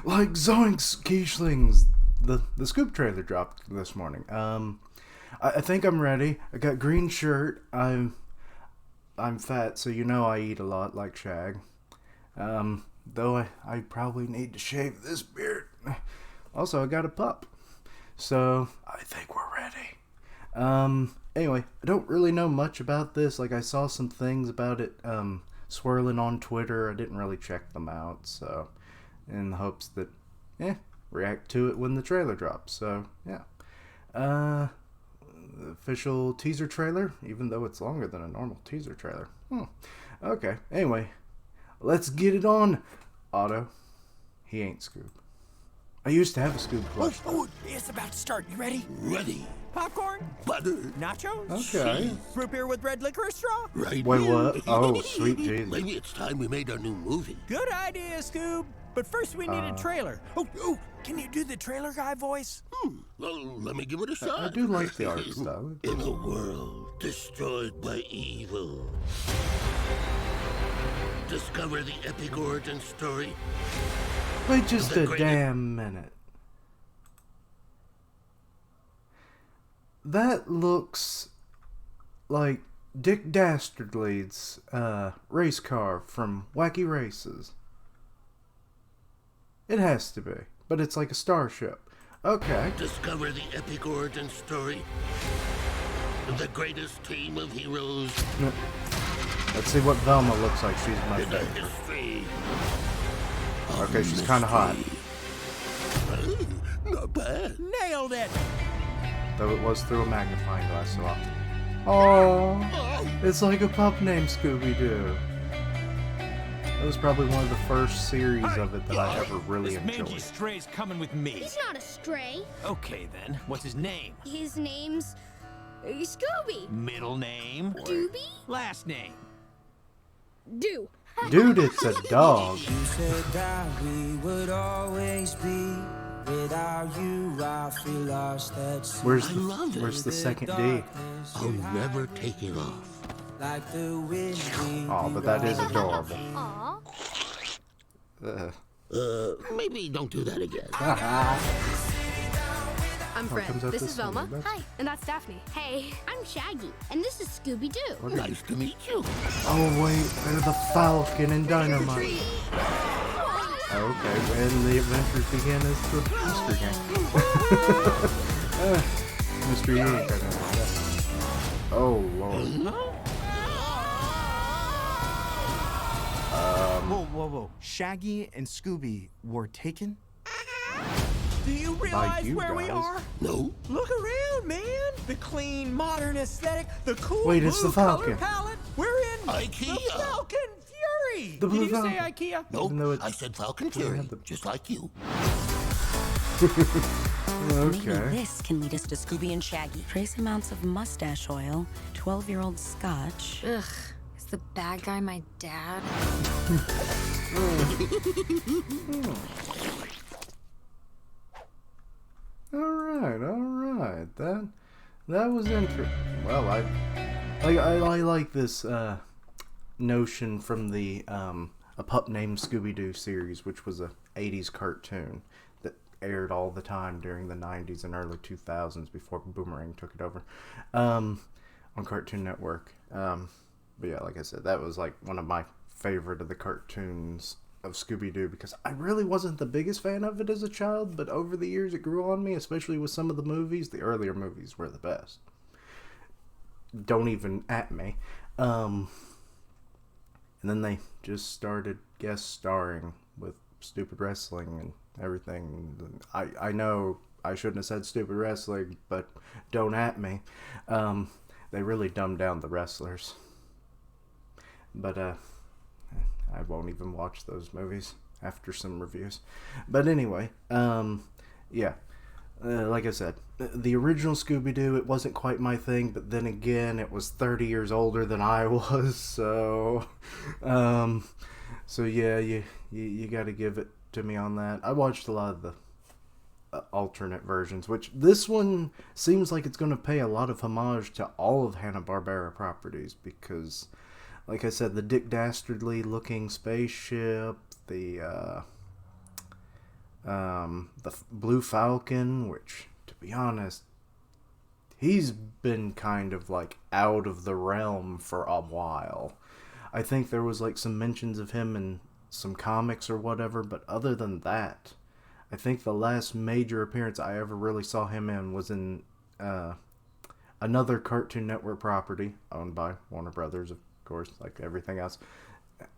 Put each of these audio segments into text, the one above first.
Like zoinks, Keishlings. The SCOOB trailer dropped this morning. I think I'm ready. I got green shirt. I'm fat, so you know I eat a lot like Shag. Though I probably need to shave this beard. Also, I got a pup. So, I think we're ready. Anyway, I don't really know much about this. Like, I saw some things about it, swirling on Twitter. I didn't really check them out, so, in the hopes that, react to it when the trailer drops. So, yeah. The official teaser trailer, even though it's longer than a normal teaser trailer. Okay, anyway, let's get it on. Otto, he ain't SCOOB. I used to have a SCOOB plush. Oh, it's about to start. You ready? Ready. Popcorn? Butter. Nachos? Okay. Root beer with red licorice straw? Right. Wait, what? Oh, sweet Jesus. Maybe it's time we made our new movie. Good idea, SCOOB. But first we need a trailer. Oh, can you do the trailer guy voice? Well, let me give it a shot. I do like the art style. In a world destroyed by evil, discover the epic origin story. Wait just a damn minute. That looks like Dick Dastardly's race car from Wacky Races. It has to be, but it's like a starship. Okay. Discover the epic origin story. The greatest team of heroes. Let's see what Velma looks like. She's my in our favorite. history. Okay, she's kind of hot. Not bad. Nailed it! Though it was through a magnifying glass, so oh, it's like a pup named Scooby-Doo. It was probably one of the first series of it that I ever really This mangy enjoyed. stray's coming with me. He's not a stray. Okay, then. What's his name? His name's Scooby. Middle name? Doobie? Last name? Do. Dude, it's a dog. You said that we would always be. Without you, I feel lost at sea. Where's I love it. the second D? I'll never take it off. Like the wind. Oh, but that is adorable. Aw. Maybe don't do that again. I'm Oh, it comes Fred. out This this is Velma. way, that's- Hi. And that's Daphne. Hey, I'm Shaggy, and this is Scooby-Doo. Nice to meet you. Oh wait, they're the Falcon and Dynamite. Okay, when the adventures begin is the Mystery Gang. Mystery Inc. I know. Oh Lord. Whoa. Shaggy and Scooby were taken? Do you realize you where we guys. are? No. Look around, man. The clean, modern aesthetic, the cool Wait, it's blue the Falcon. color palette. We're in IKEA. the Falcon Fury. The blue Did you Falcon. say IKEA? Nope. Even though it- I said Falcon Fury, just like you. Maybe Okay. this can lead us to Scooby and Shaggy. Trace amounts of mustache oil, 12-year-old scotch. Ugh. Is the bad guy my dad? All right. That was interesting. Well, I like this notion from the A Pup Named Scooby-Doo series, which was a 80s cartoon that aired all the time during the 90s and early 2000s before Boomerang took it over on Cartoon Network. But yeah, like I said, that was like one of my favorite of the cartoons of Scooby-Doo because I really wasn't the biggest fan of it as a child, but over the years it grew on me, especially with some of the movies. The earlier movies were the best. Don't even at me. And then they just started guest starring with stupid wrestling and everything. I know I shouldn't have said stupid wrestling, but don't at me. They really dumbed down the wrestlers. But I won't even watch those movies after some reviews. But anyway, yeah. Like I said, the original Scooby-Doo, it wasn't quite my thing, but then again, it was 30 years older than I was, so yeah, you got to give it to me on that. I watched a lot of the alternate versions, which this one seems like it's going to pay a lot of homage to all of Hanna-Barbera properties, because, like I said, the Dick Dastardly looking spaceship, the Blue Falcon, which, to be honest, he's been kind of like out of the realm for a while. I think there was like some mentions of him in some comics or whatever, but other than that, I think the last major appearance I ever really saw him in was in another Cartoon Network property owned by Warner Brothers, of course, like everything else.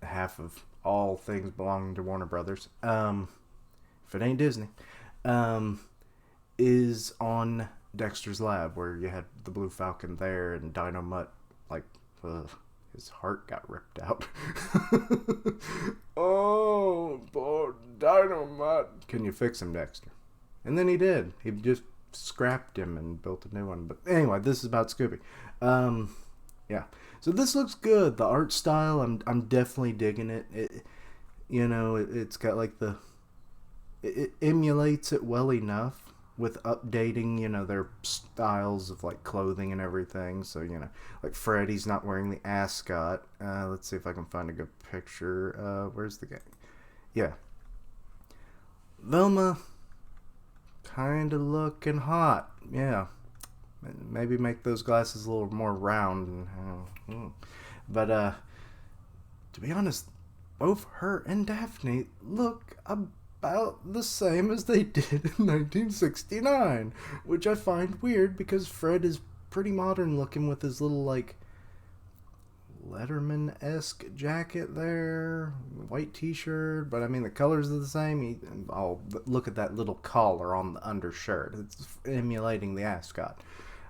Half of all things belonging to Warner Brothers, if it ain't Disney, is on Dexter's Lab, where you had the Blue Falcon there, and Dino Mutt, like, his heart got ripped out. Oh, poor Dino Mutt. Can you fix him, Dexter? And then he did. He just scrapped him and built a new one. But anyway, this is about Scooby. Yeah. So this looks good. The art style, I'm definitely digging it. It's got like it emulates it well enough with updating, their styles of like clothing and everything. So, like Freddy's not wearing the ascot. Let's see if I can find a good picture. Where's the guy? Yeah. Velma, kind of looking hot. Yeah. Maybe make those glasses a little more round. But, to be honest, both her and Daphne look about the same as they did in 1969, which I find weird because Fred is pretty modern looking with his little, like, Letterman-esque jacket there, white t-shirt, but I mean the colors are the same. Look at that little collar on the undershirt. It's emulating the ascot.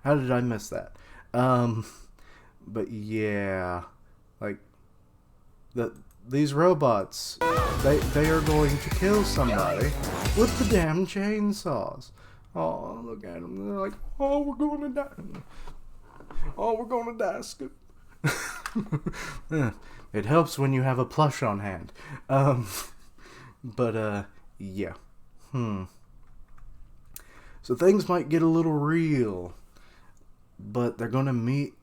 How did I miss that? But yeah, like these robots, they are going to kill somebody with the damn chainsaws. Oh, look at them. They're like, oh, we're going to die. Oh, we're going to die, Scoop. It helps when you have a plush on hand. Yeah. So things might get a little real, but they're gonna meet,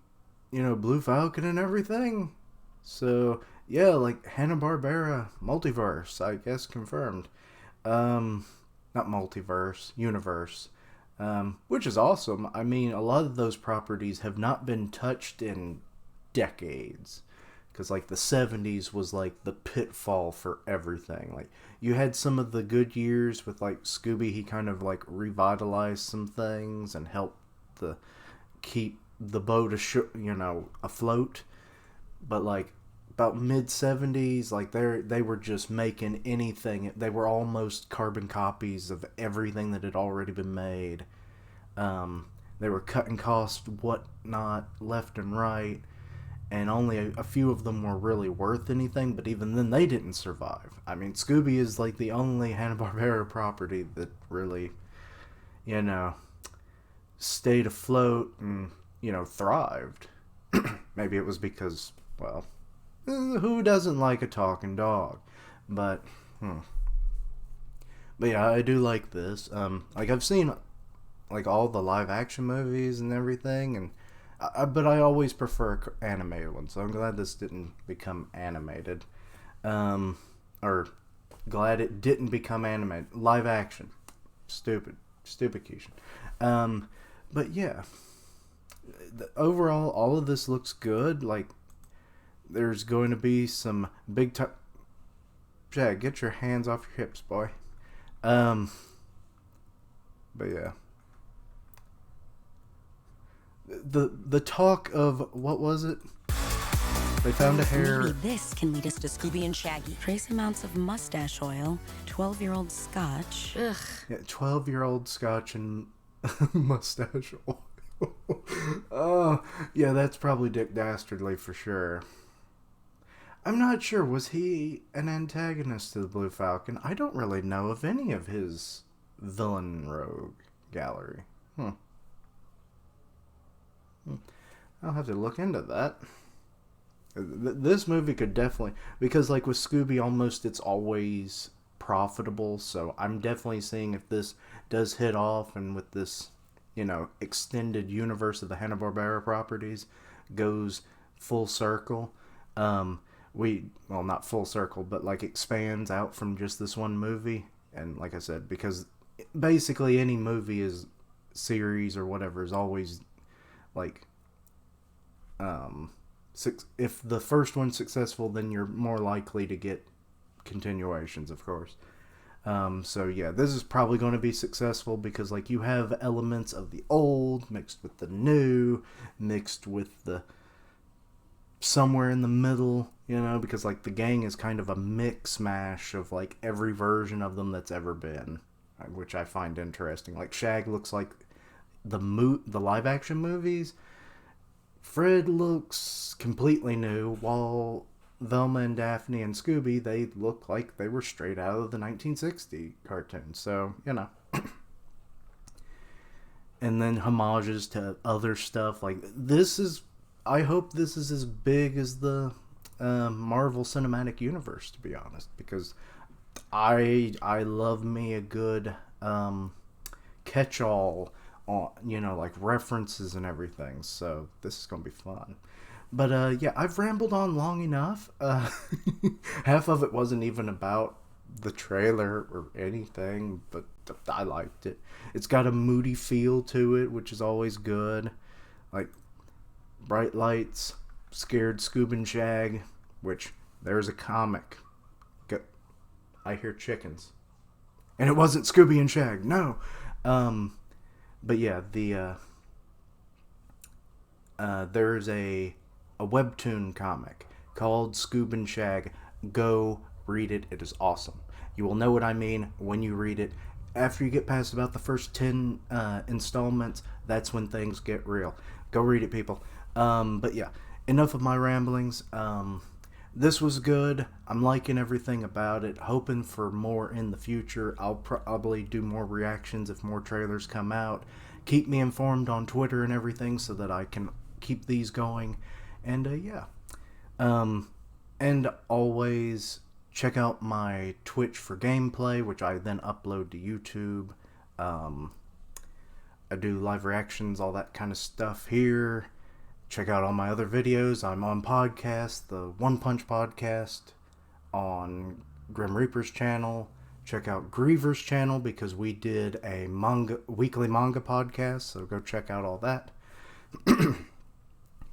Blue Falcon and everything. So yeah, like Hanna-Barbara multiverse, I guess, confirmed. Not multiverse, universe. Which is awesome. I mean, a lot of those properties have not been touched in decades, because like the 70s was like the pitfall for everything. Like you had some of the good years with like Scooby. He kind of like revitalized some things and helped keep the boat afloat. But like about mid 70s, like they were just making anything. They were almost carbon copies of everything that had already been made. They were cutting costs, whatnot, left and right. And only a few of them were really worth anything, but even then they didn't survive. I mean, Scooby is like the only Hanna-Barbera property that really, stayed afloat and, thrived. Maybe it was because, well, who doesn't like a talking dog? But yeah, I do like this. Like I've seen like all the live action movies and everything, and but I always prefer animated ones, so I'm glad this didn't become animated. Or glad it didn't become animated. Live action. Stupid Keishan. But yeah. Overall, all of this looks good. Like, there's going to be some big time... Jag, get your hands off your hips, boy. But yeah. The talk of, what was it? They found a hair. Maybe this can lead us to Scooby and Shaggy. Trace amounts of mustache oil, 12-year-old scotch. Ugh. Yeah, 12-year-old scotch and mustache oil. Oh, yeah, that's probably Dick Dastardly for sure. I'm not sure. Was he an antagonist to the Blue Falcon? I don't really know of any of his villain rogue gallery. I'll have to look into that. This movie could definitely, because like with Scooby, almost it's always profitable, so I'm definitely seeing if this does hit off, and with this, extended universe of the Hanna-Barbera properties goes full circle. Not full circle, but like expands out from just this one movie. And like I said, because basically any movie is series or whatever is always like, if the first one's successful, then you're more likely to get continuations, of course. So yeah, this is probably going to be successful because like you have elements of the old mixed with the new, mixed with the somewhere in the middle, you know, because like the gang is kind of a mix mash of like every version of them that's ever been, which I find interesting. Like Shag looks like the live action movies. Fred looks completely new, while Velma and Daphne and Scooby, they look like they were straight out of the 1960 cartoon. So, you know. And then homages to other stuff. Like, this is... I hope this is as big as the Marvel Cinematic Universe, to be honest. Because I love me a good catch-all on, you know, like references and everything. So, this is going to be fun. But, yeah, I've rambled on long enough. Half of it wasn't even about the trailer or anything, but I liked it. It's got a moody feel to it, which is always good. Like, bright lights, scared Scoob and Shag, which, there's a comic. I hear chickens. And it wasn't Scooby and Shag, no! But yeah, there's a webtoon comic called Scoob and Shag. Go read it. It is awesome. You will know what I mean when you read it. After you get past about the first 10 installments, that's when things get real. Go read it, people. But yeah, enough of my ramblings. This was good. I'm liking everything about it. Hoping for more in the future. I'll probably do more reactions if more trailers come out. Keep me informed on Twitter and everything so that I can keep these going. And yeah. And always check out my Twitch for gameplay, which I then upload to YouTube. I do live reactions, all that kind of stuff here. Check out all my other videos. I'm on podcasts, the One Punch Podcast, on Grim Reaper's channel. Check out Griever's channel because we did a weekly manga podcast, so go check out all that.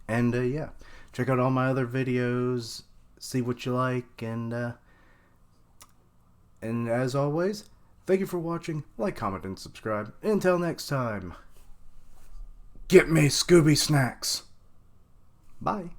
And yeah, check out all my other videos, see what you like, and as always, thank you for watching. Like, comment, and subscribe. Until next time, get me Scooby snacks. Bye.